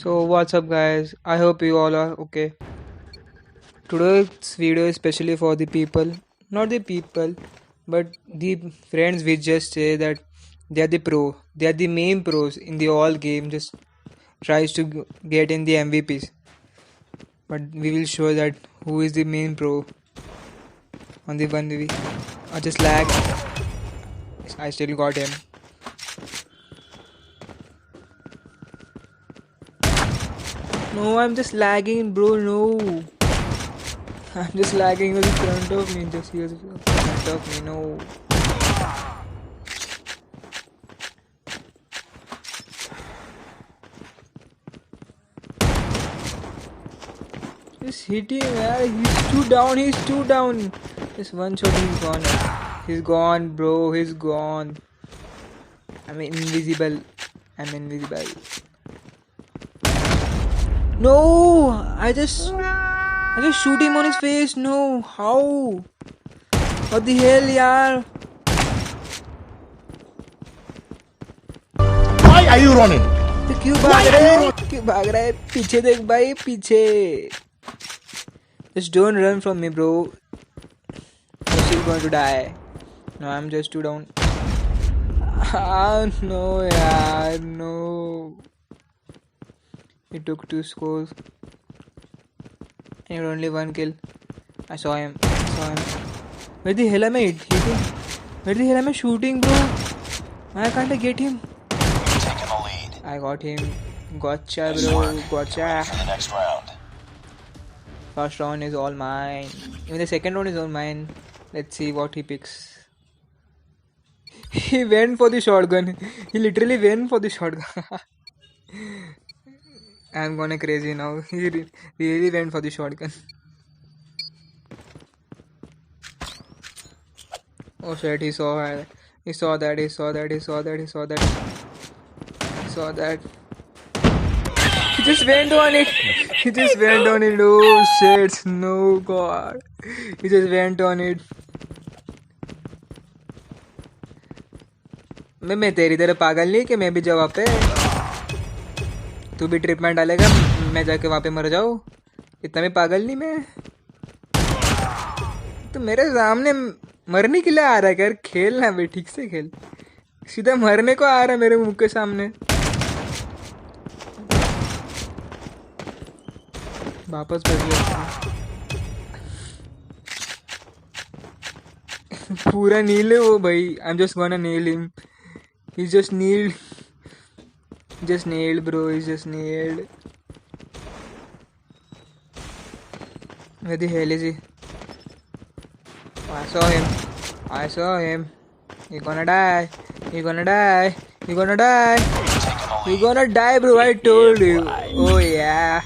So what's up guys? I hope you all are okay. Today's video is especially for the people, not the people, but the friends which just say that they are the pro, they are the main pros in the all game, just tries to get in the MVPs. But we will show that who is the main pro on the 1v. I just lag. I still got him. No, I'm just lagging, bro. No. I'm just lagging in front of me. Just here in front of me. No. Just hit him, man. He's too down. He's too down. Just one shot. He's gone. He's gone, bro. He's gone. I'm invisible. I'm invisible. No! I just shoot him on his face. No, how? What the hell, yaar? Why are you running? तो क्यों भाग रहा है? क्यों भाग रहा है? पीछे देख भाई, पीछे. Just don't run from me, bro. You're still going to die. No, I'm just too down. Ah, no, yaar, no. He took 2 scores. And only 1 kill. I saw him. Where the hell am I hitting? Where the hell am I shooting, bro? Why can't I get him? You've taken the lead. I got him. Gotcha, bro. Gotcha. For the next round. First round is all mine. Even the second round is all mine. Let's see what he picks. He went for the shotgun. He literally went for the shotgun. I'm gonna crazy now. He really went for the shotgun. Oh shit, he saw that. He saw that. He saw that. He just went on it. Oh shit. No god. He just went on it. मैं तेरी तरह पागल नहीं कि मैं भी जाऊँ वहाँ पे. तू भी ट्रिपमेंट डालेगा, मैं जाके वहाँ पे मर जाऊँ. इतना भी पागल नहीं मैं. तो मेरे सामने मरने के लिए आ रहा है यार. खेलना भाई, ठीक से खेल. सीधा मरने को आ रहा है मेरे मुंह के सामने. वापस बैठ गया. पूरा नील है वो भाई. I'm just gonna nail him. He's just nailed. Just nailed, bro. He's just nailed. Where the hell is he? Oh, I saw him. He's gonna die. You're gonna die, bro. I told you. Oh yeah.